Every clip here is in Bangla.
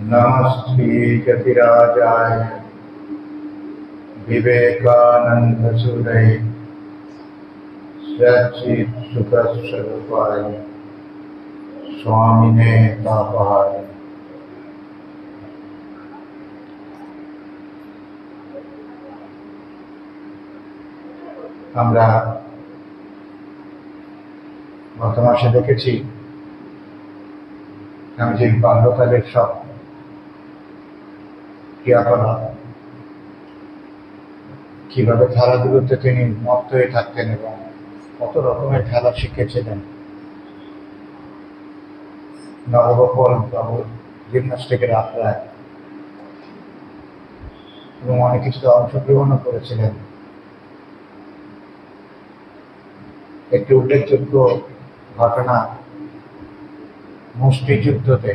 नमस्ते जतिराजाय विवेकानंदसूरये सच्चित् सुखस्वरूपाय स्वामिने तापहाय। আমরা গত মাসে দেখেছি আমি যে বাল্যকালের সব ক্রিয়াকলাপ কিভাবে খেলাধুলোতে তিনি মত্ত হয়ে থাকতেন এবং কত রকমের খেলা শিখেছিলেন। নবগোপাল বাবু জিমন্যাস্টিকের আখড়ায় এবং অনেক কিছুতে অংশগ্রহণও করেছিলেন। একটি উল্লেখযোগ্য ঘটনা, মুষ্টিযুদ্ধতে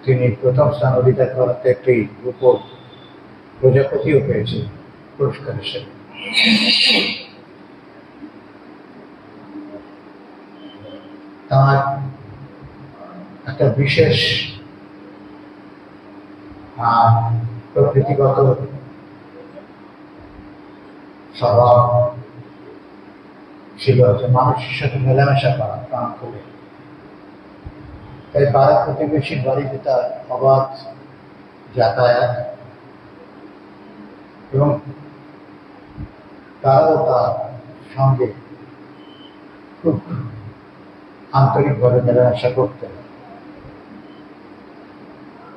তিনি প্রথম স্থান অধিকার করাতে একটি রূপ প্রজাপতিও পেয়েছে পুরস্কার হিসেবে। তার একটা বিশেষ প্রকৃতিগত স্বভাব ছিল যে মানুষের সাথে মেলামেশা করা প্রাণ করে। তাই পাড়া প্রতিবেশীর বাড়িতে তার অবাধ যাতায়াত এবং তারাও তার সঙ্গে খুব আন্তরিকভাবে মেলামেশা করতেন।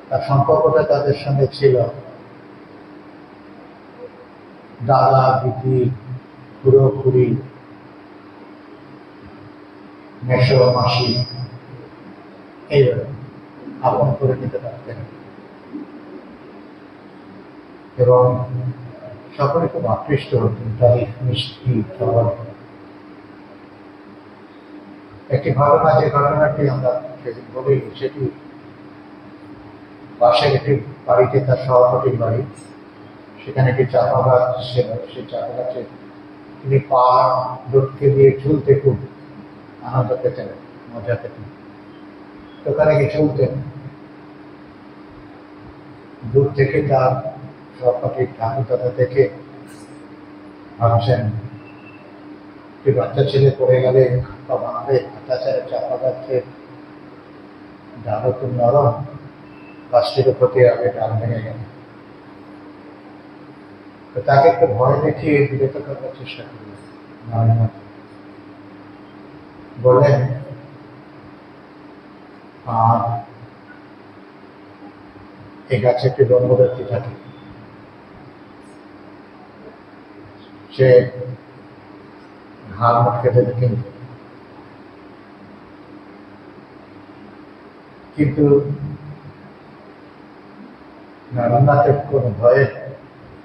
তার সম্পর্কটা তাদের সঙ্গে ছিল দাদা দিদি খুড়ো খুড়ি মেসো মাসি এইভাবে আপন করে নিতে পারতেন এবং সকলে খুব আকৃষ্ট হতেন তারই মিষ্টি খাবার। একটি ঘটনা, যে ঘটনাটি আমরা সেদিন বলি, সেটি পাশের একটি বাড়িতে, তার সভাপতির বাড়ি, সেখানে একটি চাপা গাছ ছিল। সেই চাপা গাছে তিনি পা লটকে দিয়ে ঝুলতে খুব আনন্দ পেতেন, মজা পেতেন। ওখানে গিয়ে চলতেন। দূর থেকে তার সহপাঠীর ঠাকুরদাদা দেখে ভাবছেন যে বাচ্চা ছেলে পড়ে গেলে বা বাঁধে, তাছাড়া চাপা গাছের ডাল খুব নরম, গাছটির ক্ষতি হবে, ডাল ভেঙে গেল। তো তাকে একটু ভয় দেখিয়ে বিরত করার চেষ্টা করলেন। বললেন, এই গাছে একটি ব্রহ্মদত্তী থাকে, সে ঘাড় মটকে দেবে কিন্তু নারায়ণনাথের কোনো ভয়ের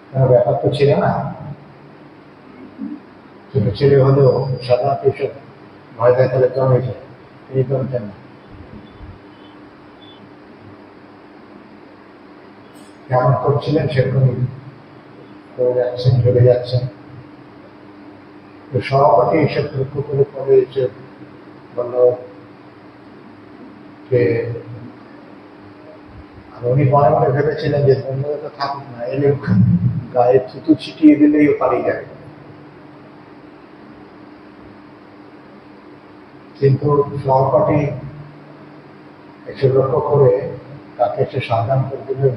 কোনো ব্যাপার তো ছিল না। ছোট ছেলে হলেও সাধারণত এসব ভয় দেখালে কমে যায়, তিনি কমতেন না। কেমন করছিলেন সেরকমই করে যাচ্ছেন, চলে যাচ্ছেন। তো সভাপতি এসব লক্ষ্য করে পরে এসে বলল যে, উনি মনে মনে ভেবেছিলেন যে বন্ধুরা তো থাকুক না, এলে গায়ে থুতু ছিটিয়ে দিলেই পালিয়ে যাবে। কিন্তু সহপাঠী এসে লক্ষ্য করে তাকে এসে সাবধান করে দিলেন,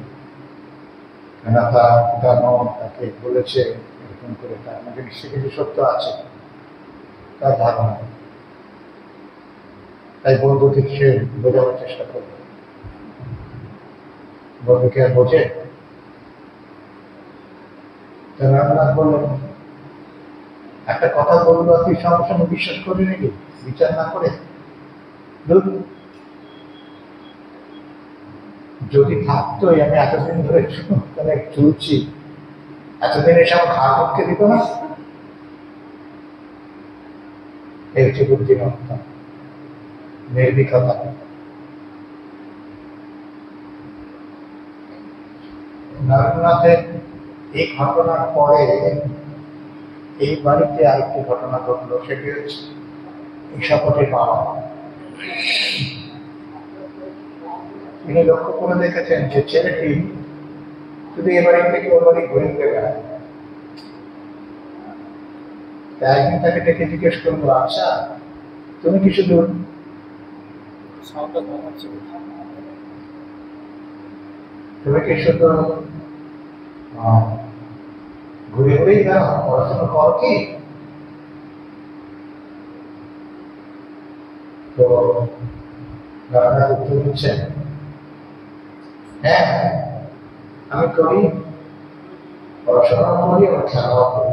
কেন তার পিতানো তাকে বলেছে এরকম করে, তার মধ্যে নিশ্চয় কিছু সত্য আছে তার ধারণা। তাই বন্ধুকে সে বোঝাবার চেষ্টা করবে। বন্ধুকে আর বোঝে? রামনাথ বললেন, একটা কথা বললো তুই সঙ্গে সঙ্গে বিশ্বাস করবি নাকি, বিচার না করে? যদি থাকতোই আমি এতদিন ধরে চলছি, এতদিন এসে আমার ঘা মুখকে দিত না। এই হচ্ছে বুদ্ধিমত্তা, নির্ভীকতা। নরেন্দ্রনাথের এই ঘটনার পরে এই বাড়িতে আরেকটি ঘটনা ঘটলো, সেটি হচ্ছে ঈশাপতির বাবা। তিনি লক্ষ্য করে দেখেছেন যে ছেলেটি শুধু এবারে থেকে ওবারই ঘুরে ঘুরে বেড়ায়। একদিন তাকে ডেকে জিজ্ঞেস করবো, আচ্ছা তুমি কি শুধু ঘুরে ঘুরেই বেড়াও, পড়াশোনা কর কি? তো উত্তর দিচ্ছেন, হ্যাঁ আমি করি, পড়াশোনা করি এবং খেলাও করি,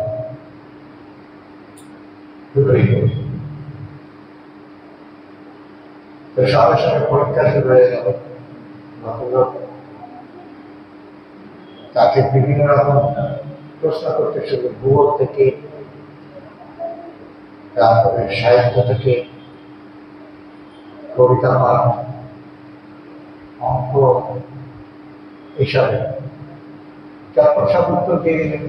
দুটোই করি। তো সঙ্গে সঙ্গে পরীক্ষা শুরু হয়ে গেল। তাকে বিভিন্ন রকম প্রশ্ন করতে শুরু, ভূগোল থেকে, তারপরে সাহিত্য থেকে, কবিতা পাঠ, অঙ্ক, এইসবে তারপর সব উত্তর দিয়ে দিলেন।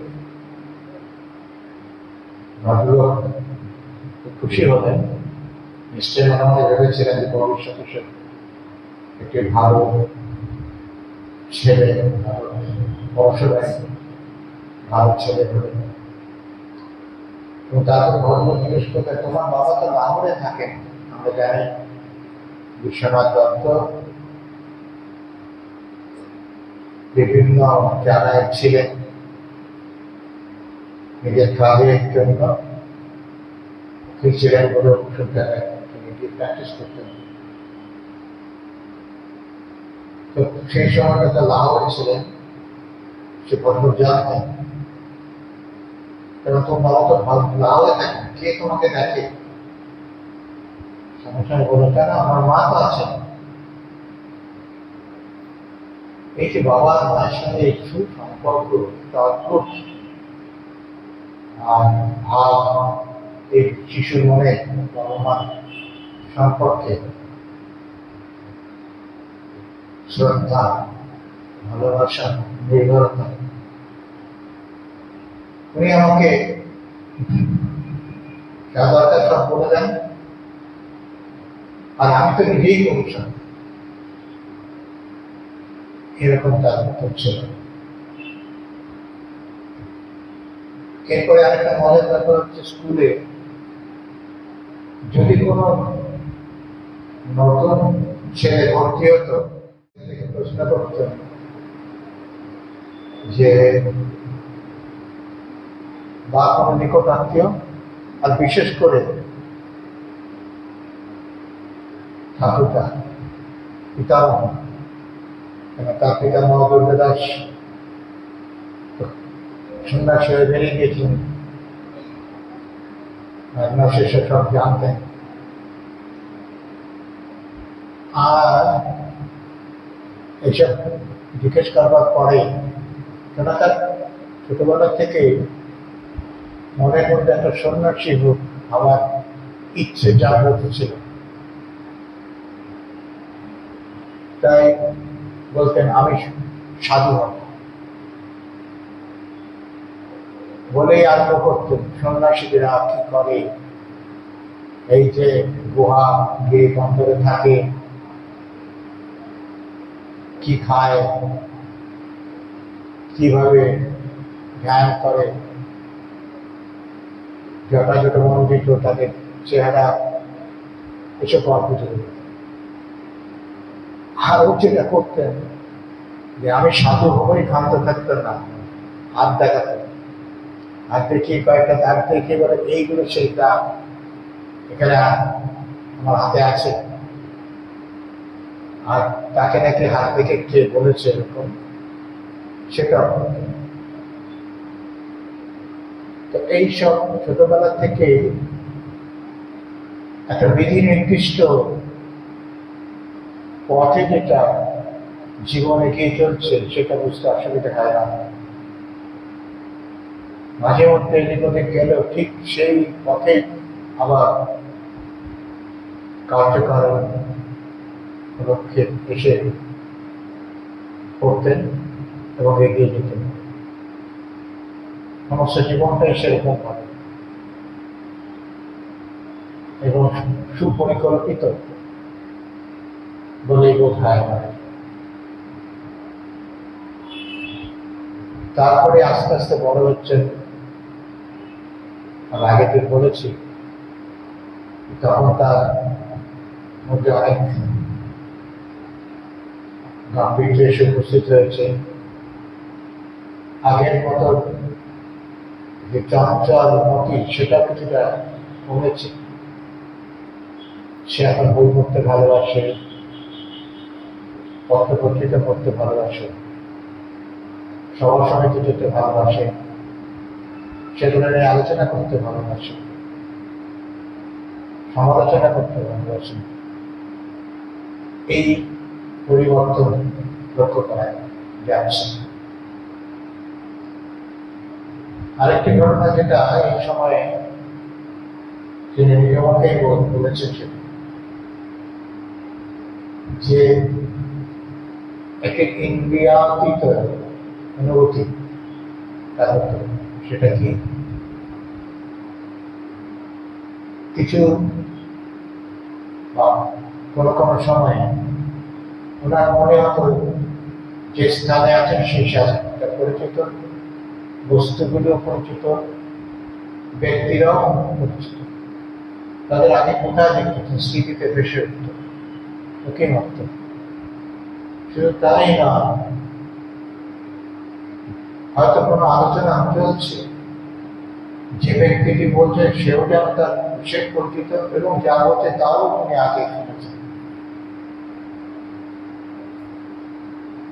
ভদ্রলোক খুশি হলেন, নিশ্চয় মনে মনে ভেবেছিলেন যে ভবিষ্যতে সে একটি ভালো ছেলে, বংশধর ভালো ছেলে হবে। এবং তারপরে ভদ্রলোক জিজ্ঞেস করতেন, তোমার বাবা তো লাহোরে থাকেন, আমরা জানি বিশ্বনাথ দত্ত বিভিন্ন জায়গায় ছিলেন, নিজের কাজের জন্য ছিলেন বলে ওষুধ জায়গায় তিনি প্র্যাকটিস করতেন। তো সেই সময়টা লাহোরে ছিলেন, সে বছর জানতেন, এবং তোমার বাবা তো লাহোরে থাকেন, কে তোমাকে দেখে? সঙ্গে সঙ্গে বলে, কেন আমার মা তো আছেন। এই যে বাবার মায়ের সঙ্গে এই সুসম্পর্ক, অদ্ভুত ভাব এই শিশুর মনে বাবা মা সম্পর্কে শ্রদ্ধা, ভালোবাসা, নির্ভরতা। উনি আমাকে যা দরকার সব বলে দেন, আর আমি তো নিজেই করছিলাম, এরকম তার উত্তর ছিল। এরপরে আরেকটা মজার ব্যাপার হচ্ছে, স্কুলে যদি কোনো নতুন ছেলে ভর্তি হতো, প্রশ্ন করতেন যে বা কোনো নিকট আত্মীয়, আর বিশেষ করে ঠাকুরদা, পিতামহ, তার পিতামহ দুর্গাদাস সন্ন্যাসী হয়ে বেরিয়ে গিয়েছিলেন, সেসব সব জানতেন। আর এইসব জিজ্ঞেস করবার পরে কেন তার ছোটবেলা থেকে মনের মধ্যে একটা সন্ন্যাসী রূপ আমার ইচ্ছে জাগ্রত ছিল। তাই বলতেন আমি সাধু হব বলেই আরম্ভ করতেন। সন্ন্যাসীরা কি করে, এই যে গুহা গিয়ে অন্তরে থাকে, কি খায়, কিভাবে ধ্যান করে, যথাযথ মন্দির, তাদের চেহারা, এসব অদ্ভুত। আর ও যেটা করতেন যে আমি সাধু হবই, ক্ষান্ত থাকতেন না, হাত দেখাতেন, হাত দেখিয়ে কয়েকটা দাগ দেখিয়ে বলে এইগুলো সেই দাগ, এখানে আমার হাতে আছে। আর তাকে নাকি হাত দেখে কে বলেছে এরকম, সেটা। তো এইসব ছোটবেলা থেকে একটা বিধি নির্দিষ্ট পথে যেটা জীবন এগিয়ে চলছে, সেটা বুঝতে অসুবিধা হয় না। মাঝে মধ্যে এদিক ওদিক গেলেও ঠিক সেই পথে আবার কার্যকর লক্ষ্যে এসে পড়তেন এবং এগিয়ে যেতেন। সমস্ত জীবনটাই সেরকম ভাবে এবং সুপরিকল্পিত বলেই বোধ হয় আমার। তারপরে আস্তে আস্তে বড় হচ্ছেন। আর আগে তো বলেছি, তখন তার মধ্যে অনেক গাম্ভীর্য এসে উপস্থিত হয়েছে। আগের মতো যে চঞ্চল মতি, সেটা কিছুটা কমেছে। সে এখন বই পড়তে ভালোবাসে, পত্রপত্রিকা পড়তে ভালোবাসে, সভা সমিতি যেতে ভালোবাসে, সেগুলো নিয়ে আলোচনা করতে ভালোবাসে, সমালোচনা করতে ভালোবাসে। এই পরিবর্তন লক্ষ্য করা যাচ্ছে। আরেকটি ঘটনা যেটা এই সময়ে তিনি নিজেকেই বলেছেন, যে একটি ইন্দ্রিয়াতীত অনুভূতি তার হতো। সেটা কি? কিছু বা কোনো কোনো সময় ওনার মনে হতো যে স্থানে আছেন সেই স্থানটা পরিচিত, বস্তুগুলো পরিচিত, ব্যক্তিরাও পরিচিত। তাদের আগে কোথায় দেখতেছেন, স্মৃতিতে ভেসে উঠত, ওকে মাত্র। শুধু তাই না, হয়তো কোনো আলোচনা চলছে, যে ব্যক্তিটি বলছে সেও যেন তার বিশেষ পরিচিত, এবং যা বলছে তাও উনি আগে শুনেছেন।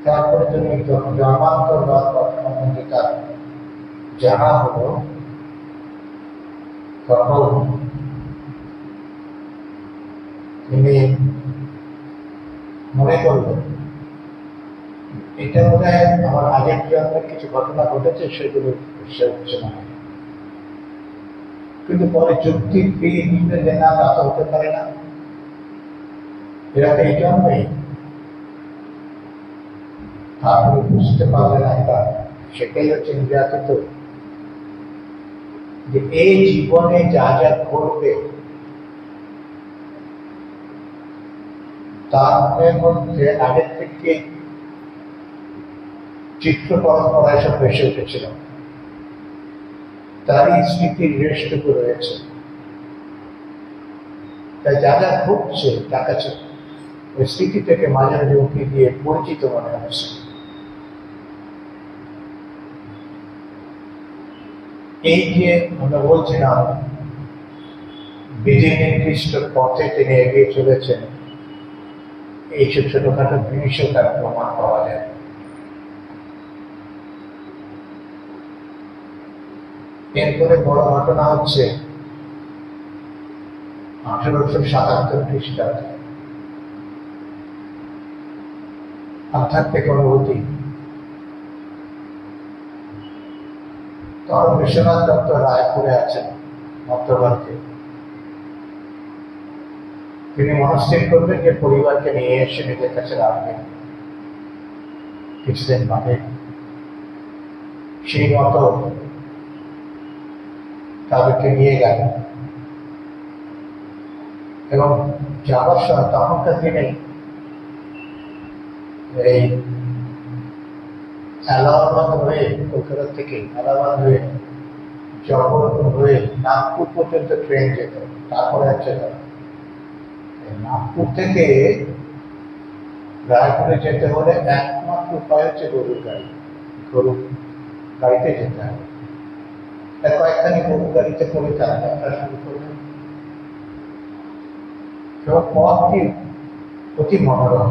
তারপরে তিনি যখন জন্মান্তরবাদ সম্বন্ধে তার জানা হলো, তখন তিনি মনে করলেন এটা মনে হয় আমার আগের জন্মের কিছু ঘটনা ঘটেছে, সেগুলো সে হচ্ছে না। কিন্তু পরে যুক্তি পেয়ে নিলে যে না, তা তো হতে পারে না, এরা তো এই জন্মেই। আপনি বুঝতে পারলেন একটা, সেটাই হচ্ছে ইন্দ্রিয়াতীত, যে এই জীবনে যা যা ঘটবে তার মধ্যে আগের থেকে চিত্র পরম্পরা এসব ভেসে উঠেছিল, তারই স্মৃতির রেশটুকু রয়েছে। তাই যা যা ঘটছে তার কাছে ওই স্মৃতি থেকে মাঝে মাঝে উঁকি দিয়ে পরিচিত মনে হচ্ছে। এই যে আমরা বলছিলাম বিধি নির্দিষ্ট পথে তিনি এগিয়ে চলেছেন, এইসব ছোটখাটো জিনিসও তার প্রমাণ পাওয়া যায়। এরপরে বড় ঘটনা হচ্ছে 1877 খ্রিস্টাব্দে আধ্যাত্মিক অনুভূতি। তখন বিশ্বনাথ দত্ত রায়পুরে আছেন মধ্যভারতে। তিনি মনস্থির করবেন যে পরিবারকে নিয়ে এসে নিজের কাছে রাখবেন। কিছুদিন বাদে সেই মতো তাদেরকে নিয়ে গেলেন, এবং যাওয়ার সময় তখনকার দিনে এই এলাহাবাদ হয়ে, কলকাতা থেকে এলাহাবাদ হয়ে, জবলপুর হয়ে নাগপুর পর্যন্ত ট্রেন যেত, তারপরে যেত। নাগপুর থেকে রায়পুরে যেতে হলে একমাত্র উপায় হচ্ছে গরুর গাড়ি। গরুর গাড়িতে যেতে হবে। কয়েকখানি গরুর গাড়িতে করে তারা যাত্রা শুরু করলেন। পথটি অতি মনোরম,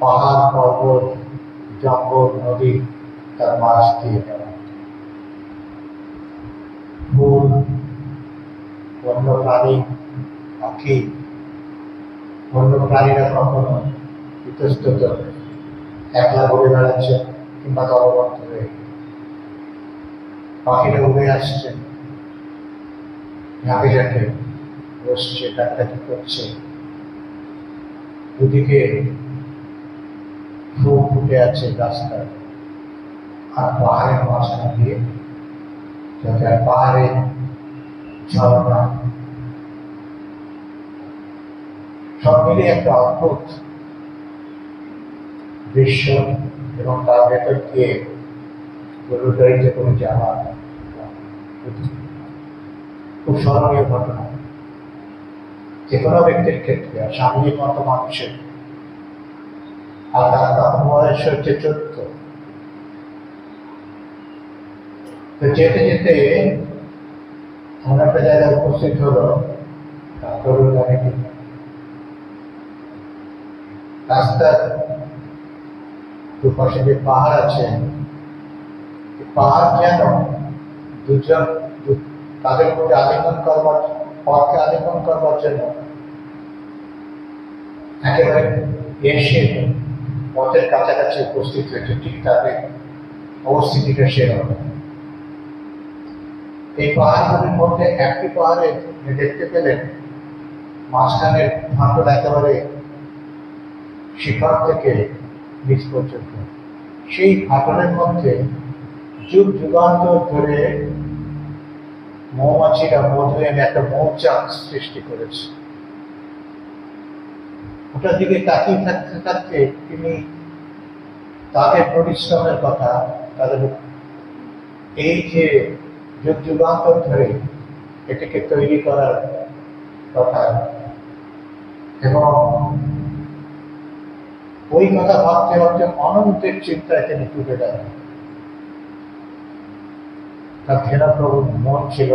পাহাড় পর্বত, জঙ্গল, নদী তার মাছ দিয়ে যাওয়া, ফুল, বন্য প্রাণী, পাখি, বন্য প্রাণীরা কখনো ইতস্তত একলা ঘুরে বেড়াচ্ছে কিংবা দলবদ্ধ হয়ে, পাখিরা উড়ে আসছে, ঝাঁকে ঝাঁকে বসছে, ডাকাডাকি করছে। দুদিকে ফুল ফুটে আছে রাস্তায়, আর পাহাড়ের মাঝখান দিয়ে যাতে পাহাড়ে ঝর্ণা, সব মিলিয়ে একটা অদ্ভুত দৃশ্য এবং তার ভেতর দিয়ে গরুর গাড়িতে করে যাওয়া খুব স্মরণীয় ঘটনা। যে কোনো ব্যক্তির ক্ষেত্রে, আর স্বামীর মতো মানুষের, আর তার তখন বয়স হচ্ছে 14। তো যেতে যেতে এমন একটা জায়গায় উপস্থিত হলো, তার গরুর গাড়িটি রাস্তার দুপাশে যে পাহাড় আছে, পাহাড় যেন দুজন তাদের মধ্যে আলিঙ্গন করবার, পথকে আলিঙ্গন করবার জন্য একেবারে এসে পথের কাছাকাছি উপস্থিত হয়েছে। ঠিক তাদের অবস্থিতিটা সেরকম। এই পাহাড়গুলির মধ্যে একটি পাহাড়ে দেখতে পেলেন মাঝখানের ফাটল একেবারে শিখর থেকে নিচ পর্যন্ত। সেই ফাটলের মধ্যে যুগ যুগান্তর ধরে মৌমাছিরা মধু এনে একটা মৌচাক সৃষ্টি করেছে। ওটার দিকে তাকিয়ে থাকতে থাকতে তিনি তাদের পরিশ্রমের কথা, তাদের এই যে যুগ যুগান্তর ধরে এটাকে তৈরি করার কথা, এবং ওই কথা ভাবতে ভাবতে অনন্তের চিন্তায় তিনি ডুবে গেলেন। তার ধ্যানপ্রবণ মন ছিল,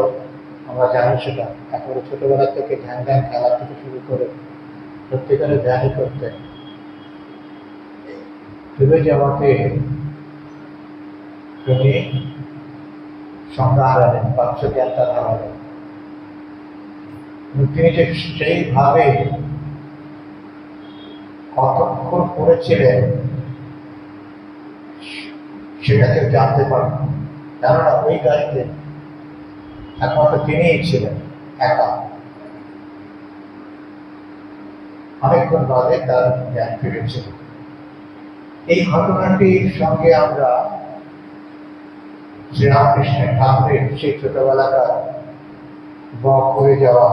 আমরা জানি সেটা। একেবারে ছোটবেলা থেকে ধ্যান খেলা থেকে শুরু করে সত্যিকারে ধ্যানই করতেন। ডুবে যাওয়াতে তিনি সংজ্ঞা হারালেন, বাচ্চ জ্ঞান তার হারালেন। তিনি যে সেইভাবে কতক্ষণ পড়েছিলেন সেটাকে জানতে পারেন, কেননা ওই গাড়িতে একমাত্র তিনিই ছিলেন, একা। অনেকক্ষণ বাদে তার জ্ঞান ফিরেছিল। এই ঘটনাটির সঙ্গে আমরা শ্রীরামকৃষ্ণের ঠাকুরের সেই ছোটবেলাকার বক হয়ে যাওয়া,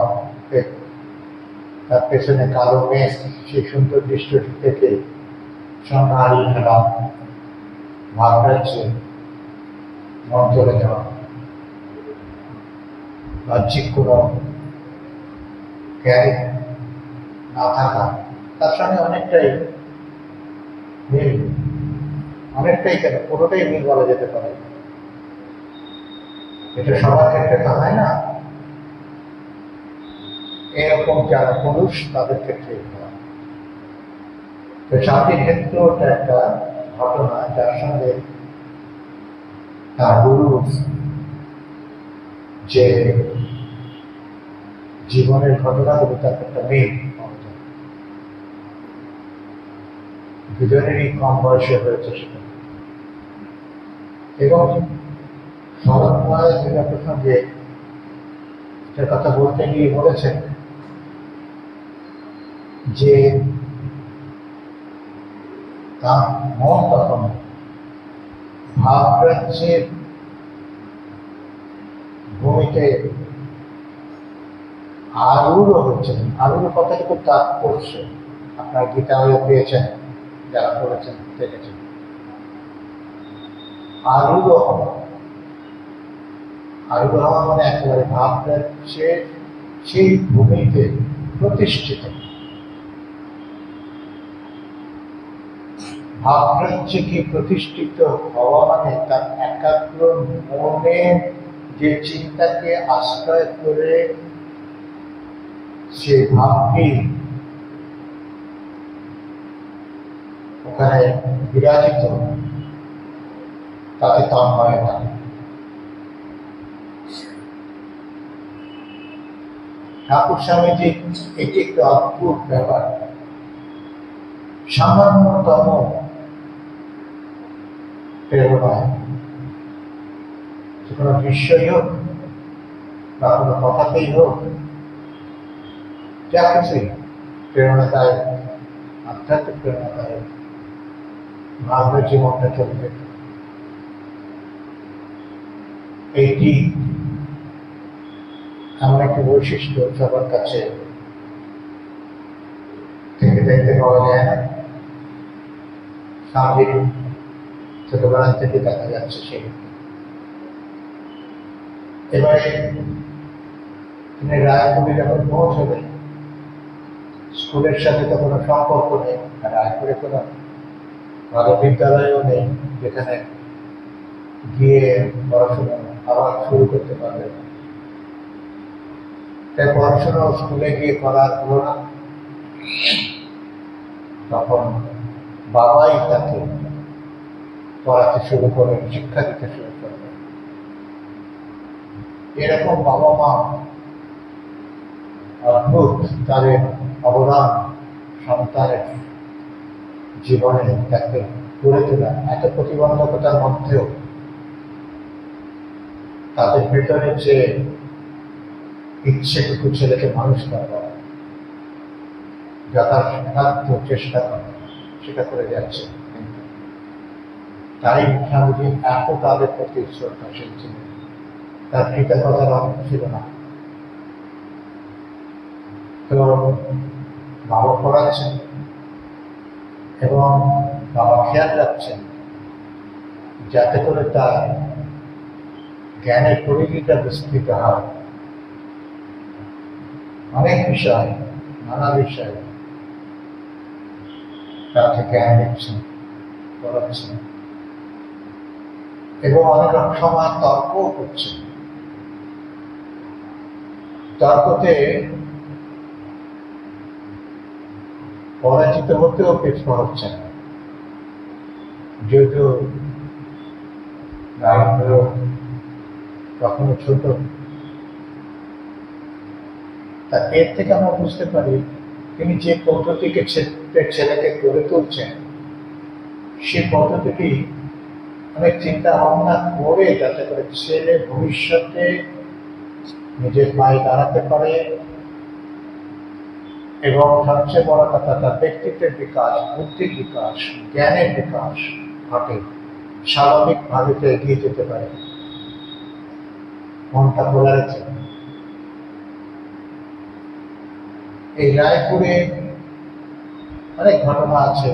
তার পেছনে কালো মেঘ, সেই সুন্দর দৃশ্যটি থেকে সঙ্গে হারিয়ে ফেলা, ভাবরাজ্যে মন চলে যাওয়া, বাহ্যিক কোনো জ্ঞান না থাকা, তার সঙ্গে অনেকটাই মিল, অনেকটাই কেন পুরোটাই মিল বলা যেতে পারে। এটা সবার ক্ষেত্রে তো হয় না, এরকম যারা পুরুষ তাদের ক্ষেত্রে হয়। তো স্বামীর ক্ষেত্রে ওটা একটা ঘটনা যার সঙ্গে তার গুরু যে জীবনের ঘটনাগুলো তার একটা মিল পাওয়া যায়। দুজনেরই কম বয়সে হয়েছে সেটা। এবং স্মরণময় যেটা প্রসঙ্গে যে কথা বলতে গিয়ে বলেছেন যে তার মন তখন ভাবরাজ্যের ভূমিতে আরূঢ় হচ্ছেন। আরূঢ় কথাটি খুব তাৎপর্য, আপনার গীতা হয়ে পেয়েছেন, যারা পড়েছেন দেখেছেন। আরূঢ় হওয়া, আরূঢ় হওয়া মানে একেবারে ভাবরাজ্যের সেই ভূমিতে প্রতিষ্ঠিত। ভাবরাজ্যে কি প্রতিষ্ঠিত হওয়া মানে তার একাগ্র মনে যে চিন্তাকে আশ্রয় করে সে ভাবটি ওখানে বিরাজিত, তাকে তন্ময়তা। ঠাকুর স্বামীজি এটি একটু অদ্ভুত ব্যাপার। সামান্যতম প্রেরণায়, যে কোনো দৃশ্যই হোক বা কোনো কথাতেই হোক, যা কিছুই প্রেরণাদায়, আধ্যাত্মিক প্রেরণাদায় ভাবের জীবনটা চলবে। এইটি এমন একটি বৈশিষ্ট্য সবার কাছে থেকে দেখতে পাওয়া যায় না। স্বামীর ছোটবেলা থেকে দেখা যাচ্ছে সেই। এবারে তিনি রায়পুরে যখন পৌঁছলেন, স্কুলের সাথে তো কোনো সম্পর্ক নেই, রায়পুরে কোনো ভালো বিদ্যালয়ও নেই যেখানে গিয়ে পড়াশোনা আবার শুরু করতে পারবে। তাই পড়াশোনা স্কুলে গিয়ে করার হলো না। তখন বাবাই তাকে পড়াতে শুরু করেন, শিক্ষা দিতে শুরু করলেন। এরকম বাবা মা অদ্ভুত তাদের অবদান সন্তানের জীবনে তাকে গড়ে তোলা। এত প্রতিবন্ধকতার মধ্যেও তাদের ভেতরে যে ইচ্ছেটুকু ছেলেকে মানুষ করা, যথাসাধ্য চেষ্টা করা, সেটা করে যাচ্ছে। তাই স্বামীজি এত তাদের প্রতি শ্রদ্ধাশীল ছিলেন। তার কৃতজ্ঞতার অর্থ ছিল না। তো বাবা পড়াচ্ছেন এবং বাবা খেয়াল রাখছেন যাতে করে তার জ্ঞানের পরিধিটা বিস্তৃত হয়। অনেক বিষয়, নানা বিষয় তাকে জ্ঞান দিচ্ছেন, পড়াচ্ছেন এবং অনেক সময় তর্কও করছেন। তর্কতে পরাজিত হতেও পিছপা হচ্ছেন, যেহেতু কখনো ছোট। তা এর থেকে আমরা বুঝতে পারি তিনি যে পদ্ধতিকে ছেলেকে গড়ে তুলছেন, সে পদ্ধতিটি অনেক চিন্তা ভাবনা করে যাতে করে ছেলে ভবিষ্যতে নিজের পায়ে দাঁড়াতে পারে এবং সবচেয়ে বড় কথা তার ব্যক্তিত্বের বিকাশ, বুদ্ধির বিকাশ, জ্ঞানের বিকাশ ঘটে, স্বাভাবিকভাবে এগিয়ে যেতে পারে। মনটা খোলা রেখে। এই রায়পুরে অনেক ঘটনা আছে,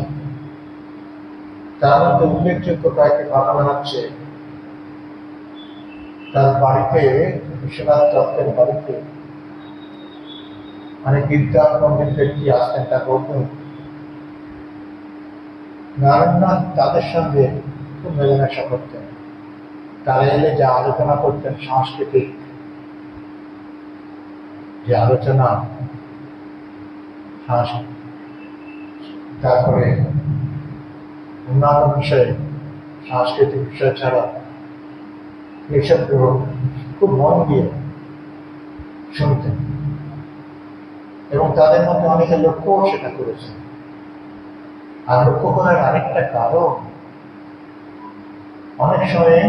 তার মধ্যে উল্লেখযোগ্য কয়েকটি ঘটনা হচ্ছে তার বাড়িতে, বিশ্বনাথ দত্তের বাড়িতে অনেক বিদ্যান পণ্ডিত ব্যক্তি আসতেন। তার বন্ধু নারায়ণনাথ তাদের সঙ্গে খুব মেলামেশা করতেন। তারা এলে যা আলোচনা করতেন, সাংস্কৃতিক যে আলোচনা, তারপরে অন্যান্য বিষয়ে, সাংস্কৃতিক বিষয় ছাড়া এইসব খুব মন দিয়ে শুনতেন এবং তাদের মধ্যে অনেকে লক্ষ্যও সেটা করেছেন। আর লক্ষ্য করার আরেকটা কারণ, অনেক সময়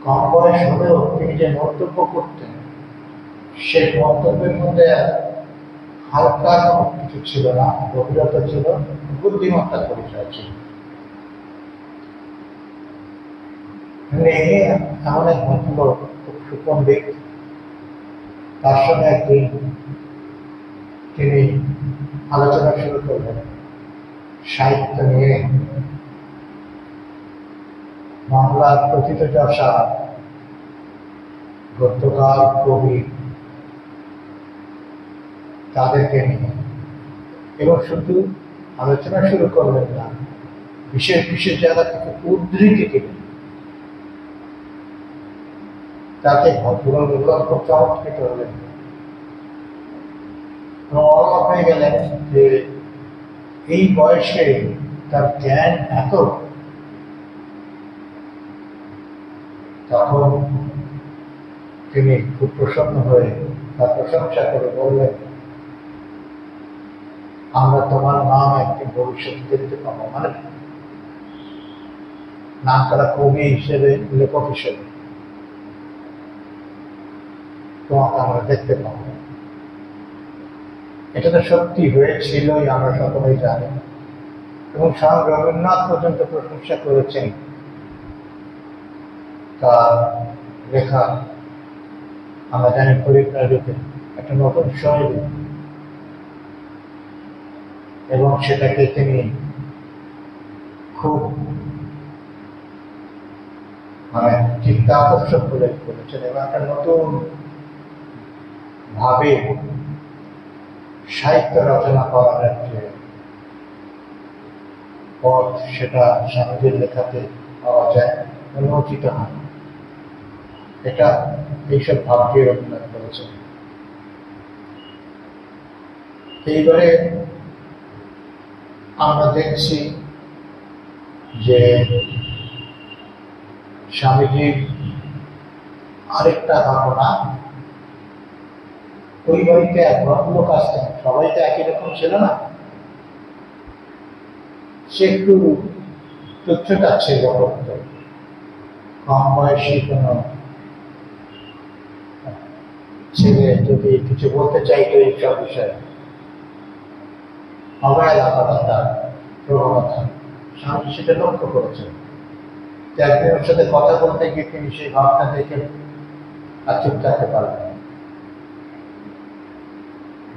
কম বয়স হলেও তিনি যে মন্তব্য করতেন, সেই মন্তব্যের মধ্যে হালকা কিছু ছিল না, গভীরতা ছিল, বুদ্ধিমত্তার পরিচয় ছিল। এমন এক ভদ্রলোক, খুব সুপণ্ডিত, তার সঙ্গে একদিন তিনি আলোচনা শুরু করলেন সাহিত্য নিয়ে। বাংলার প্রথিত যশা গদ্যকার, কবি, তাদেরকে নিয়ে। এবং শুধু আলোচনা শুরু করলেন না, বিশেষ বিশেষ জায়গা থেকে উদ্ধৃতি দিলেন। তাতে ভদ্রলোক খুব চমৎকৃত হলেন এবং অবাক হয়ে গেলেন যে এই বয়সে তার জ্ঞান এত। তখন তিনি খুব প্রসন্ন হয়ে তার প্রশংসা করে বললেন, আমরা তোমার নাম একদিন ভবিষ্যতে দেখতে পাবো, মানে নাম করা কবি হিসেবে, লেখক হিসেবে তোমাকে আমরা দেখতে পাবো। এটা তো সত্যি হয়েছিলই, আমরা সকলেই জানি। এবং স্বয়ং রবীন্দ্রনাথ পর্যন্ত প্রশংসা করেছেন তার লেখা। আমরা জানি পরিপ্রাজকে একটা নতুন শৈলী, এবং সেটাকে তিনি খুব মানে চিত্তাকর্ষক বলে করেছেন এবং একটা নতুন ভাবে সাহিত্য রচনা করার যে পথ সেটা স্বামীজির লেখাতে পাওয়া যায়, উন্মোচিত হয়। এটা এইসব ভাবকে অভিনয় করেছেন। এইবারে আমরা দেখছি যে স্বামীজির আরেকটা ঘটনা, ওই বাড়িতে এক ভদ্রলোক আসতেন, সবাই তো একই রকম ছিল না, সে একটু তুচ্ছতাচ্ছিল্য করত, কম বয়সী কোনো ছেলে যদি কিছু বলতে চাইতো এইসব বিষয়ে অবহেলা করা তার প্রবণতা। স্বামী সেটা লক্ষ্য করেছেন। একদিন ওর সাথে কথা বলতে গিয়ে তিনি সেই ভাবটা দেখে আর চুপ থাকতে পারলেন,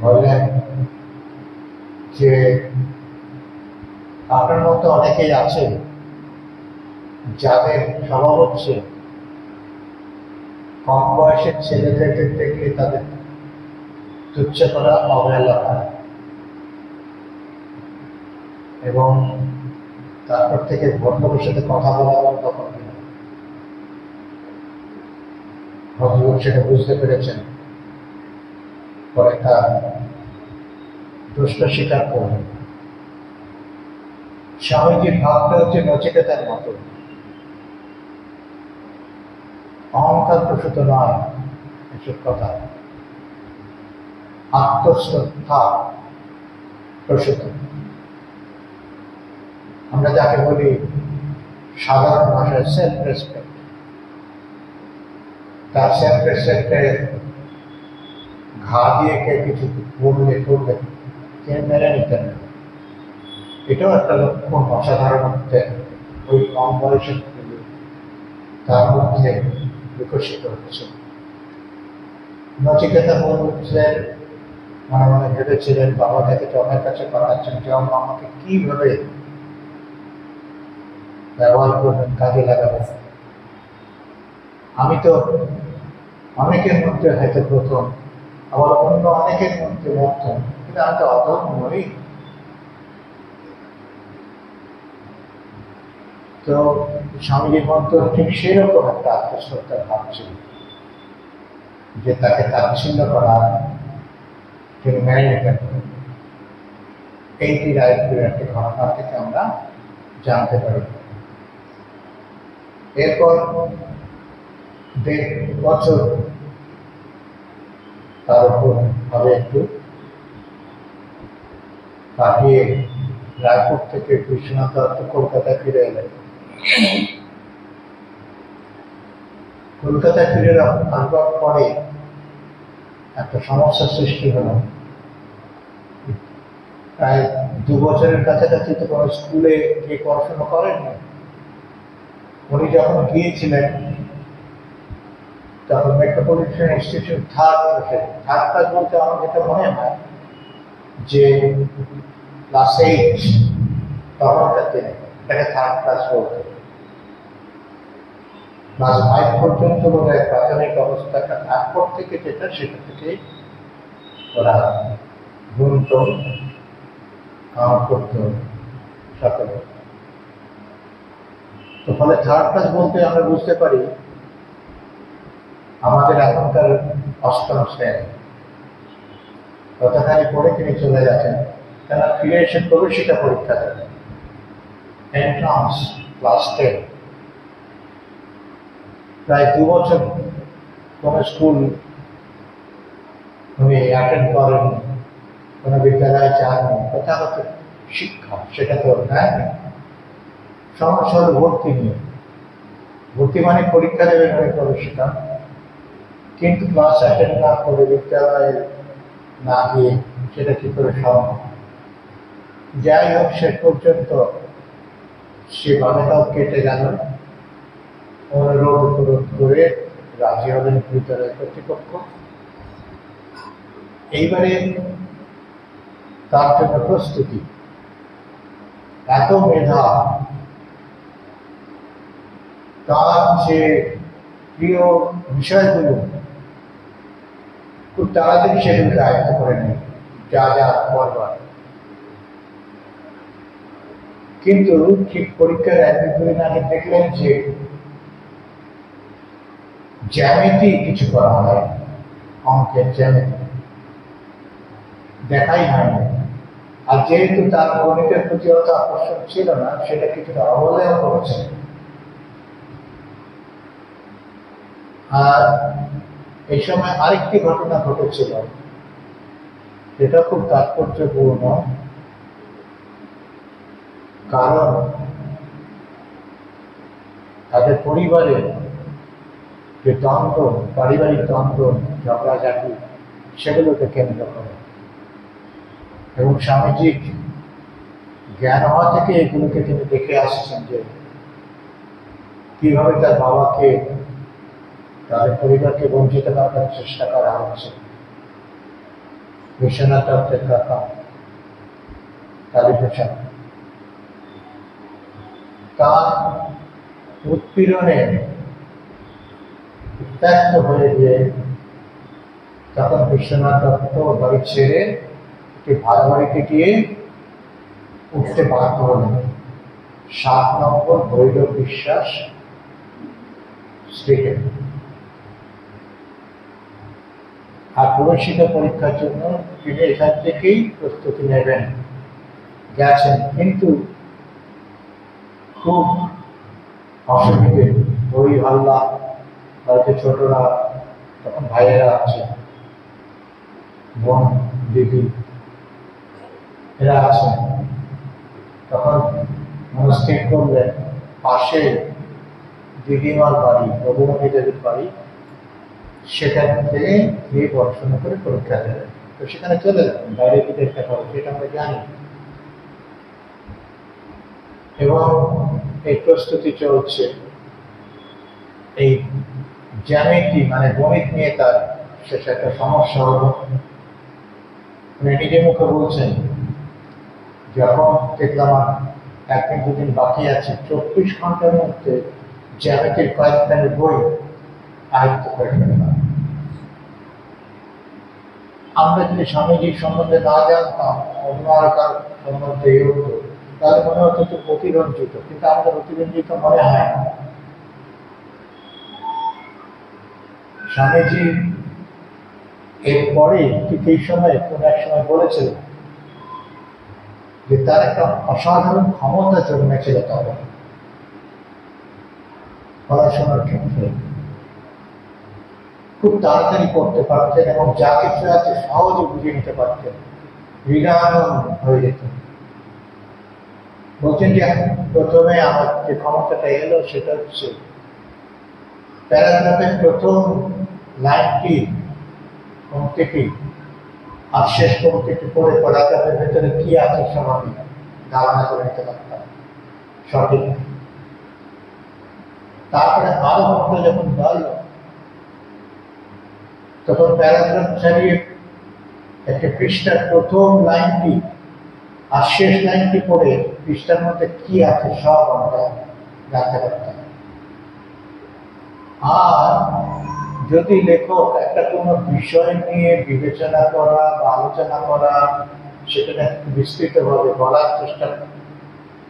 বললেন যে আপনার মতো অনেকেই আছে যাদের স্বভাব হচ্ছে কম বয়সের ছেলেদের দেখলে তাদের তুচ্ছ করা, অবহেলা করা, এবং তারপর থেকে ভদ্রলোকের সাথে কথা বলা বন্ধ করবে। ভদ্রলোক সেটা বুঝতে পেরেছেন, পরে তার দোষটা স্বীকার করলেন। স্বামীজির ভাবটা হচ্ছে নচিকেতার মতো, অহংকার প্রসূত নয় এসব কথা, আত্মশ্রদ্ধা প্রসূত। আমরা যাকে বলি সাধারণ ভাষায় সেলফ রেসপেক্ট, তার সেলফ রেসপেক্টে ঘা দিয়ে কে কিছু বললে করলে কে মেনে নিতেন না। এটাও একটা লক্ষণ অসাধারণত্বের, ওই কম বয়সের তার মধ্যে বিকশিত হচ্ছে। নচিকেতা বলছেন, মনে মনে ভেবেছিলেন বাবা তাকে জমের কাছে পাঠাচ্ছেন, জম আমাকে কিভাবে ব্যবহার করবেন, কাজে লাগাবেন। আমি তো অনেকের মধ্যে হয়তো প্রথম, আবার অন্য অনেকের মধ্যে মধ্যম, কিন্তু আমি তো অধম নই। তো স্বামীজির মধ্যে ঠিক সেরকম একটা আত্মশ্রদ্ধার ভাব ছিল যে তাকে তাচ্ছিল্য করা তিনি মেনে নিতেন। এইটি রায়পুরের একটি ঘটনা থেকে আমরা জানতে পারি। এরপর 1.5 বছর তার উপর ভাবে একটু কাটিয়ে রায়পুর থেকে বিশ্বনাথ দত্ত কলকাতায় ফিরে এলেন। কলকাতায় ফিরে আসবার পরে একটা সমস্যার সৃষ্টি হল। প্রায় 2 বছরের কাছাকাছি তো কোনো স্কুলে গিয়ে পড়াশোনা করেননি। উনি যখন গিয়েছিলেন তখন মেট্রোপলিটন ইনস্টিটিউট থার্ড ক্লাস বলতে আমার যেটা মনে হয় যে ক্লাস 8 তখনকার দিনে এটাকে থার্ড ক্লাস বলতে, ক্লাস 5 পর্যন্ত বোধ হয় প্রাথমিক অবস্থাটা, তারপর থেকে যেটা সেটা থেকে ওরা গুণত কাউন্ট করত সকলে। তো ফলে থার্ড ক্লাস বলতে আমরা বুঝতে পারি আমাদের এখনকার 8ম শ্রেণী। ততখানি পড়ে তিনি চলে গেছেন, কেন ফিরে এসে প্রবেশিকা পরীক্ষা দেবেন, এন্ট্রান্স ক্লাস 10। প্রায় 2 বছর কোন স্কুল উনি অ্যাটেন্ড করেন, কোন বিদ্যালয়ে যাননি, প্রথাগত শিক্ষা সেটা তো নেয়নি। সমস্যা হল ভর্তি নিয়ে। ভর্তি মানে পরীক্ষা দেবেন ওই প্রবেশিকা, কিন্তু ক্লাস অ্যাটেন্ড না করে বিদ্যালয়ে না গিয়ে সেটা কি করে সম্ভব। যাই হোক, শেষ পর্যন্ত সে বাধাটাও কেটে গেল। অনুরোধ উপরোধ করে রাজি হলেন বিদ্যালয় কর্তৃপক্ষ। এইবারে তার জন্য প্রস্তুতি, এত মেধা, তার যে প্রিয় বিষয়গুলো খুব তাড়াতাড়ি সেগুলোকে আয়ত্ত করে নেয়, যা যা করবার। কিন্তু ঠিক পরীক্ষার 1-2 দিন আগে দেখলেন যে জ্যামিতি কিছু করা হয়, অঙ্কের জ্যামিতি দেখাই হয়নি। আর যেহেতু তার গণিতের প্রতি অত আকর্ষণ ছিল না, সেটা কিছুটা অবহেলা করেছে। আর এই সময় আরেকটি ঘটনা ঘটেছিল, এটা খুব তাৎপর্যপূর্ণ। কারণ তাদের পরিবারে যে দ্বন্দ্ব, পারিবারিক দ্বন্দ্ব, ঝগড়াঝাটি, সেগুলোকে কেন্দ্র করে। এবং স্বামীজির জ্ঞান হওয়া থেকে এগুলোকে তিনি দেখে আসছেন যে কিভাবে তার বাবাকে, তাদের পরিবারকে বঞ্চিত করার চেষ্টা করা হচ্ছে। বিশ্বনাথ দত্তের কাকা কালীপ্রসাদ, তার উৎপীড়নে উত্ত্যক্ত হয়ে গিয়ে তখন বিশ্বনাথ দত্ত বাড়ি ছেড়ে একটি ভাড়া বাড়িতে গিয়ে উঠতে বাধ্য হলেন। 7 নম্বর ভৈরব বিশ্বাস স্ট্রিটে। আর প্রবেশিকা পরীক্ষার জন্য তিনি এখান থেকেই প্রস্তুতি নেবেন, গেছেন। কিন্তু খুব অসুবিধে, হই হল্লা, বাড়িতে ছোটরা, তখন ভাইয়েরা আছে, বোন, দিদি, এরা আছেন। তখন মনস্থির করলেন পাশে দিদিমার বাড়ি, রঘুমণি দেবীর বাড়ি, সেখান থেকে গিয়ে পড়াশোনা করে পরীক্ষা দেবে। তো সেখানে চলে যাবেন, বাইরে কি দেখতে পাবো সেটা আমরা জানি। এবং এই প্রস্তুতি চলছে। এই জ্যামিতি মানে গণিত নিয়ে তার শেষে একটা সমস্যা হলো। উনি নিজে মুখে বলছেন, যখন দেখলাম 1-2 দিন বাকি আছে, 24 ঘন্টার মধ্যে জ্যামিতির কয়েকখানি বই আয়ত্ত করে ফেললাম। আমরা যদি স্বামীজির সম্বন্ধে না জানতাম, অন্য আর কার সম্বন্ধে এই হতো, তাহলে মনে হতো তো অতিরঞ্জিত, কিন্তু আমাদের অতিরঞ্জিত মনে হয় না। স্বামীজি এরপরে ঠিক এই সময় কোন এক সময় বলেছিলেন যে তার একটা অসাধারণ ক্ষমতা জন্মেছিল তখন পড়াশোনার ক্ষেত্রে। খুব তাড়াতাড়ি করতে পারতেন এবং যা কিছু আছে সহজে বুঝে নিতে পারতেন, হৃদয় হয়ে যেত। বলছেন যে প্রথমে আমার যে ক্ষমতাটা এলো সেটা হচ্ছে প্যারাগ্রাফের প্রথম লাইনটি, পংক্তিটি আর শেষ পংক্তিটি পড়ে প্যারাগ্রাফের ভেতরে কি আছে সব আমি ধারণা করে নিতে পারতাম সঠিক। তারপরে আরো ঘন্টা যখন বাড়ল, তখন প্যারাগ্রাফ ছাড়িয়ে একটা পৃষ্ঠার প্রথম লাইনটি আর শেষ লাইনটি পড়ে পৃষ্ঠার মধ্যে কি আছে সব আমরা জানতে পারতাম। আর যদি লেখক একটা কোনো বিষয় নিয়ে বিবেচনা করা বা আলোচনা করা, সেখানে বিস্তৃতভাবে বলার চেষ্টা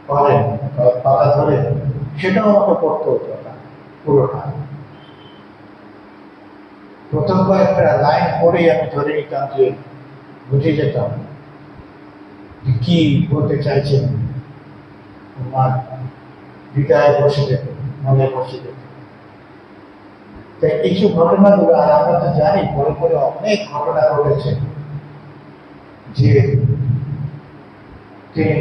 করেন, পাতা ধরে, সেটাও আমাকে পড়তে হতো না পুরোটা। প্রথম কয়েকটা লাইন পড়েই আমি ধরে নিতাম যে বুঝে যেতাম কি বলতে চাইছেন, আমার হৃদয়ে বসে যেত, মনে বসে যেত। তাই কিছু ঘটনাগুলো, আর আমরা তো জানি পরে পরে অনেক ঘটনা ঘটেছে যে তিনি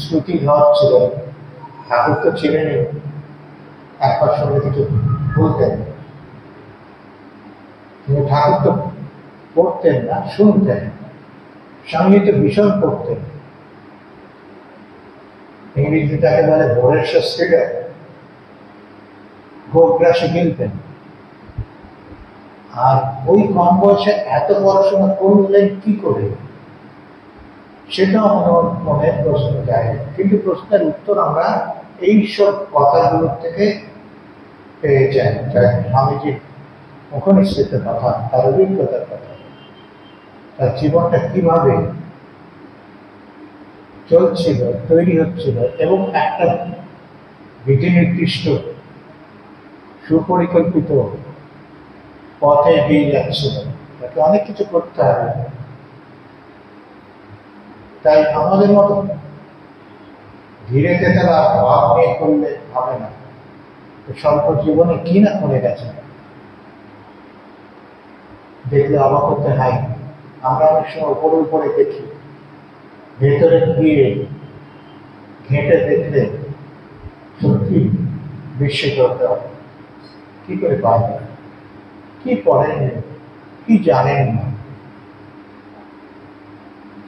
শ্রুতিধর ছিলেন, ঠাকুর তো ছিলেন, একবার সঙ্গে কিছু বলতেন। তিনি ঠাকুর তো পড়তেন না, শুনতেন, সঙ্গীত ভীষণ পড়তেন। ইংরেজি তাকে বলে ভোরেশ্বর স্পিডার, গোগ্রাসে গিলতেন। আর ওই কম বয়সে এত পড়াশোনা করলেন কি করে, সেটা আমার মনে প্রশ্ন যায়। কিন্তু প্রশ্নের উত্তর আমরা এইসব কথাগুলোর থেকে পেয়েছেন, তার স্বামীজির মুখনিসৃত কথা, তার অভিজ্ঞতার কথা, তার জীবনটা কিভাবে চলছিল, তৈরি হচ্ছিল এবং একটা বিধি নির্দিষ্ট সুপরিকল্পিত পথে এগিয়ে যাচ্ছিল। তাকে অনেক কিছু করতে হবে। তাই আমাদের মতো ধীরে তেতলা ভাব নিয়ে করলে হবে না। স্বল্প জীবনে কি না করে গেছে, দেখলে অবাক হতে হয়। আমরা অনেক সময় উপরে উপরে দেখি, ভেতরে গিয়ে ঘেঁটে দেখলে সত্যি বিস্মিত হতে হবে। কি করে পারবেন, কি পড়েন, কি জানেন না।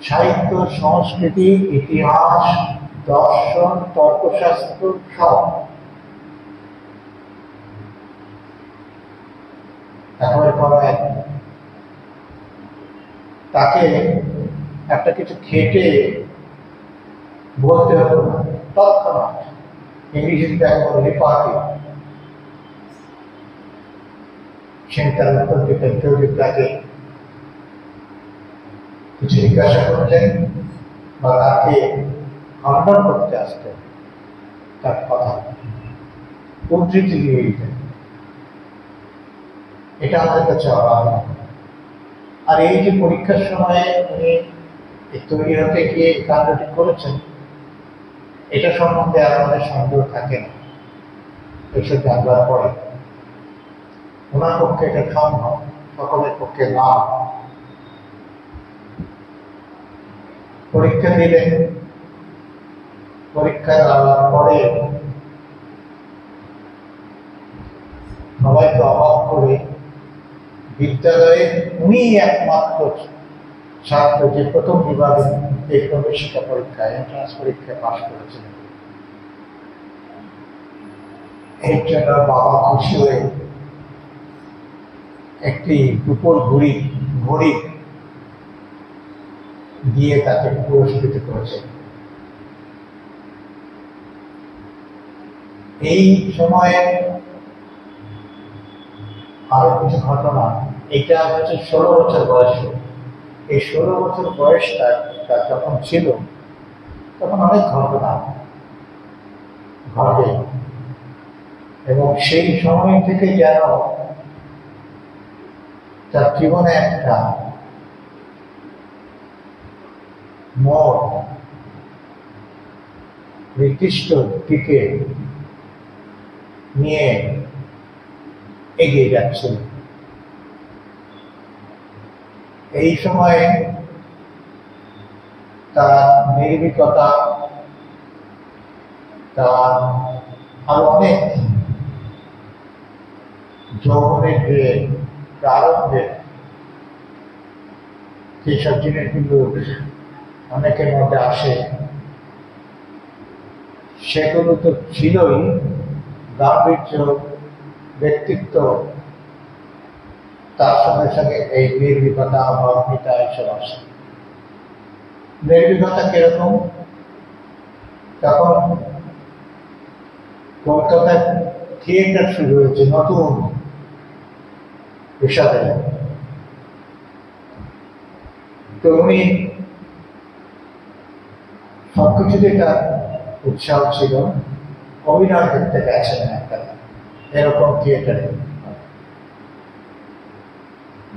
সাহিত্য, সংস্কৃতি, ইতিহাস, দর্শন, তর্কশাস্ত্র সব একেবারে পড়া এক। তাকে একটা কিছু খেটে বলতে হতো না, তৎক্ষণাৎ। ইংরেজিতে একেবারে রিপার্টি। সে তার উত্তর দিতেন। কেউ যদি তাকে কিছু জিজ্ঞাসা করতেন বা তাকে খণ্ডন করতে আসতেন, তার কথা উদ্ধৃতি দিয়ে দিতেন। এটা আমাদের কাছে অবাক। আর এই যে পরীক্ষার সময়ে উনি তৈরি হতে গিয়ে কাণ্ডটি করেছেন, এটা সম্বন্ধে আর আমাদের সন্দেহ থাকে না। এসব জানবার পরে ওনার পক্ষে এটা সম্ভব, সকলের পক্ষে না। পরীক্ষা দিলেন, পরীক্ষা দেওয়ার পরে সবাইকে অবাক করে বিদ্যালয়ে উনি একমাত্র ছাত্র যে প্রথম বিভাগে এই প্রবেশিকা পরীক্ষায়, এন্ট্রান্স পরীক্ষায় পাশ করেছিলেন। এর জন্য বাবা খুশি হয়ে একটি রূপোর ঘড়ি দিয়ে তাকে পুরস্কৃত করেছে। এই সময়ে আরো কিছু ঘটনা। এটা হচ্ছে 16 বছর বয়স। এই 16 বছর বয়সটা তার যখন ছিল, তখন অনেক ঘটনা ঘটে এবং সেই সময় থেকে যেন তার জীবনে একটা মোড় নির্দিষ্ট দিকে নিয়ে এগিয়ে যাচ্ছে। এই সময়ে তার নির্ভীকতা, তার আরো অনেক যৌবনের যে প্রারম্ভের যেসব জিনিসগুলো অনেকের মধ্যে আসে, সেগুলো তো ছিলই। গাম্ভীর্য, ব্যক্তিত্ব, তার সঙ্গে সঙ্গে এই নির্ভীকতা, মর্মিতা এইসব আসে। নির্ভীকতা কিরকম? তখন কলকাতায় থিয়েটার শুরু হয়েছে নতুন হিসাবে। তো উনি সবকিছুতে তার উৎসাহ ছিল। অভিনয় করতে গেছেন একটা এরকম থিয়েটারে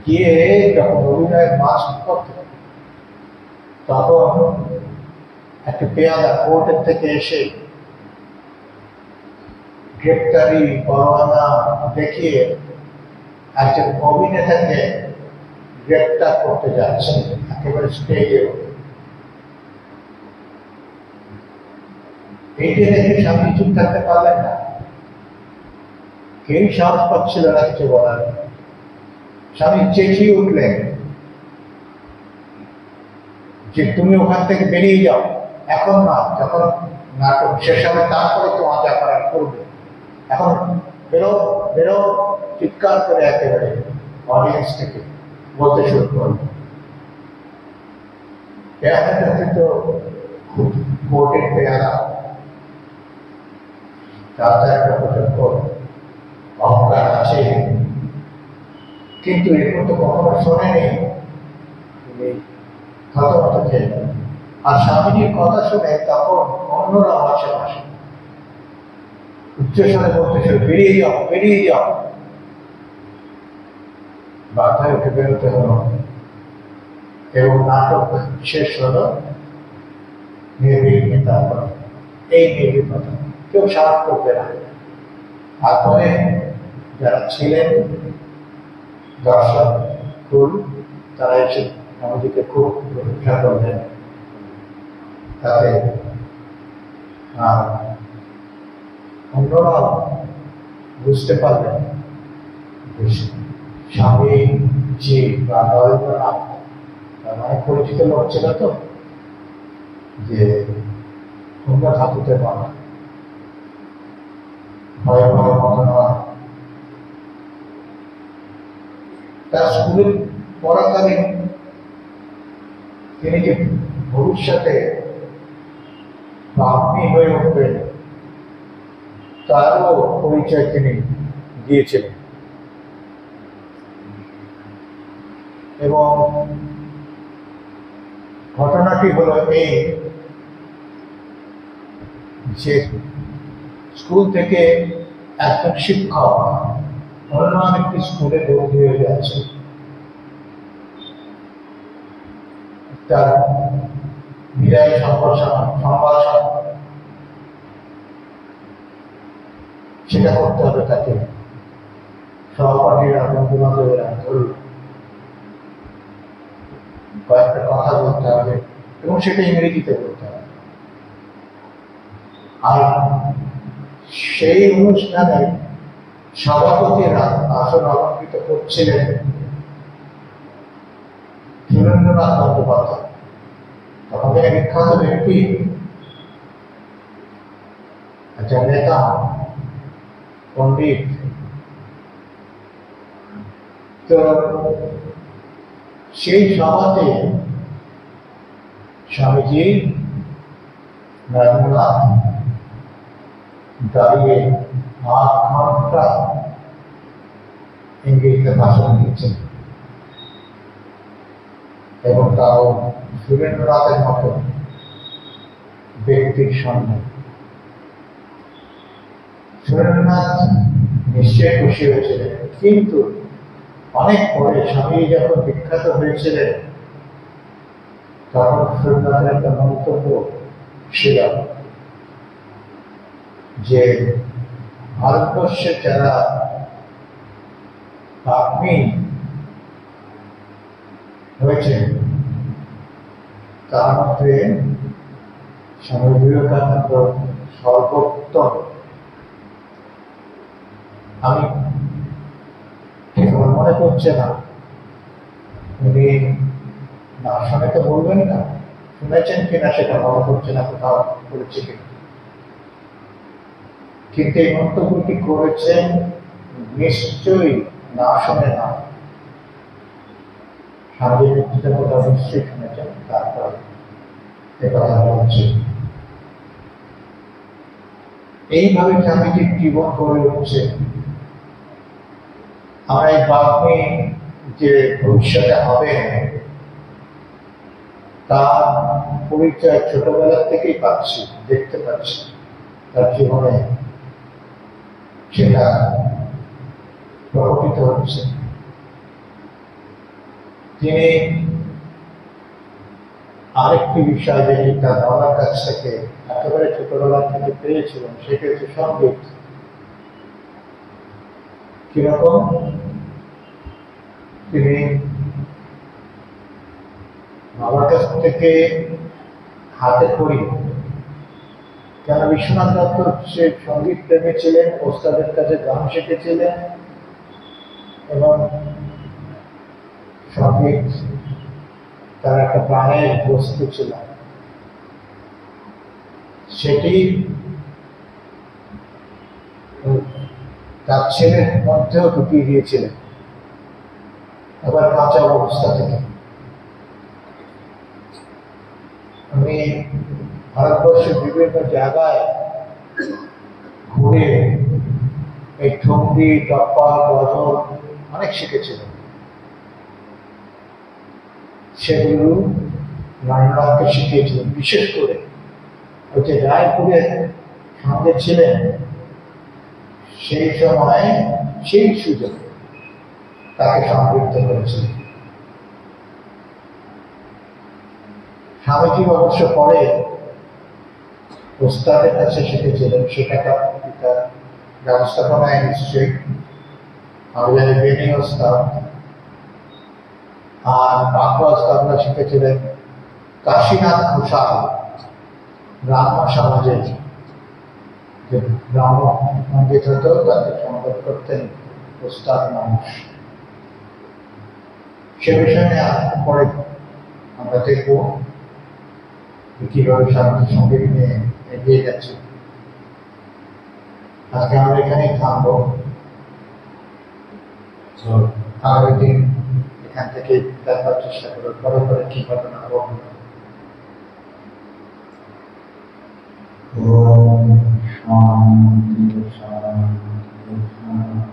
গিয়ে, যখন অভিনয়ের মাস করত, তখন একটা পেয়াদা কোর্টের থেকে এসে গ্রেপ্তারি পরোয়ানা দেখিয়ে একজন অভিনেতাকে গ্রেপ্তার করতে যাচ্ছেন একেবারে স্টেজে। এইটা দেখে স্বামী চুপ থাকতে পারলেন না। কেউ সাহস পাচ্ছিল না কিছু বলার। স্বামী চেঁচিয়ে উঠলেন যে তুমি ওখান থেকে বেরিয়ে যাও, এখন না, যখন নাটক শেষ হবে তারপরে তোমার যা করার করবে, এখন বেরো বেরো। চিৎকার করে একেবারে অডিয়েন্স থেকে বলতে শুরু করবে। পেয়াদাটা তো কোর্টের পেয়াদা, তার একটা প্রচন্ড আছে, কিন্তু এখন তো কখনো শোনেনি, তিনি হতমত খেয়ে গেলেন। আর স্বামীজির কথা শুনে তখন অন্যরা আশেপাশে উচ্চস্বরে বলতেছিল, বেরিয়ে যাও, বেরিয়ে যাও। বাধ্য উঠে বেরোতে হলো এবং নাটক শেষ হলো নির্বিঘ্নতা। এই নির্বিঘ্নতা কেউ সাহায্য করবে না। তারপরে যারা ছিলেন দর্শক কুল, তারা এসে আমাদেরকে খুব প্রশংসা করলেন। তাতে অন্যরা বুঝতে পারলেন স্বামী জি বা নরেন্দ্রনাথ অনেক পরিচিত লোক ছিল, তো যে তোমরা থাকতে পারো, ভয় ভয় মতো নয়। তার স্কুলে পড়াকালীন তিনি যে ভবিষ্যতে বাগ্মী হয়ে উঠবেন তারও পরিচয় তিনি দিয়েছিলেন। এবং ঘটনাটি হলো এই যে স্কুল থেকে একজন শিক্ষক অন্য একটি স্কুলে ভর্তি হয়ে যাচ্ছে। তার বিদায় সম্ভাষণ সেটা করতে হবে তাকে, সহপাঠীরা বন্ধু বান্ধবেরা ধরুন কয়েকটা কথা বলতে হবে এবং সেটা ইংরেজিতে বলতে হবে। আর সেই অনুষ্ঠানে সভাপতিরা আসন অলঙ্কৃত করছিলেন সুরেন্দ্রনাথ বন্দ্যোপাধ্যায়, তখন থেকে বিখ্যাত ব্যক্তি, একজন নেতা, পণ্ডিত। তো সেই সভাতে স্বামীজি নরেন্দ্রনাথ দাঁড়িয়ে 8 ঘন্টা ইংরেজিতে ভাষণ দিচ্ছেন এবং তাও সুরেন্দ্রনাথের মতো ব্যক্তির সামনে। সুরেন্দ্রনাথ নিশ্চয়ই খুশি হয়েছিলেন, কিন্তু অনেক পরে স্বামী যখন বিখ্যাত হয়েছিলেন তখন সুরেন্দ্রনাথের একটা মন্তব্য ছিল যে ভারতবর্ষের যারা বাগ্মী হয়েছে তার মধ্যে স্বামী বিবেকানন্দ সর্বোত্তম। আমি মনে করছে না উনি না শুনে তো বলবেন না, শুনেছেন কিনা সেটা মনে করছে না, কোথাও বলেছে কিনা, কিন্তু এই মন্তব্যটি করেছেন নিশ্চয়ই না শুনে না। স্বামী ব্যক্তিদের কথা নিশ্চয়ই শুনেছেন, তারপর এ কথা বলছে। এইভাবে স্বামীজির জীবন গড়ে উঠছে। আমরা এই বাগ্মী যে ভবিষ্যতে হবে তার পরিচয় ছোটবেলা থেকেই পাচ্ছি, দেখতে পাচ্ছি তার জীবনে সেটা প্রকটিত হচ্ছে। তিনি আরেকটি বিষয় যে তার বাবার কাছ থেকে একেবারে ছোটবেলা থেকে পেয়েছিলেন সেটা হচ্ছে সঙ্গীত। কিরকম? তিনি বাবার কাছ থেকে হাতে খড়ি, কেন বিশ্বনাথ দত্ত সে সঙ্গীত প্রেমী ছিলেন, ওস্তাদের কাছে গান শিখেছিলেন এবং সঙ্গীত তার একটা প্রাণের বস্তু ছিল। সেটি তার ছেলের মধ্যেও ঢুকিয়ে দিয়েছিলেন আবার কাঁচা অবস্থা থেকে। আমি ভারতবর্ষের বিভিন্ন জায়গায় ঘুরে এই ঠুমরি, টপ্পা, গজল অনেক শিখেছিলেন। সেগুলো রানীবাবুকে শিখিয়েছিলেন। বিশেষ করে ওই যে রায়পুরের সঙ্গে ছিলেন, সেই সময় সেই সুযোগে তাকে সম্পৃক্ত করেছিলেন। স্বামীজি অবশ্য পরে ওস্তাদের কাছে শিখেছিলেন। সেখানকার পিতা ব্যবস্থাপনায় নিশ্চয়ই আমাদের বেনি ওস্তাদ, আর বাংলা ওস্তাদরা শিখেছিলেন কাশীনাথ ঘোষাল, ব্রাহ্ম সমাজের যে ব্রাহ্ম পণ্ডিত হতো তাকে সম্বোধ করতেন ওস্তাদ মানুষ। সে বিষয়ে পরে আমরা দেখব কিভাবে সামাজিক সঙ্গীত নিয়ে এগিয়ে যাচ্ছে। আজকে আমরা এখানেই থামবো। আগামী দিন এখান থেকে দেখার চেষ্টা করবো পরে পরে কি ঘটনা ঘটবে। ওম শান্তি শান্তি শান্তি।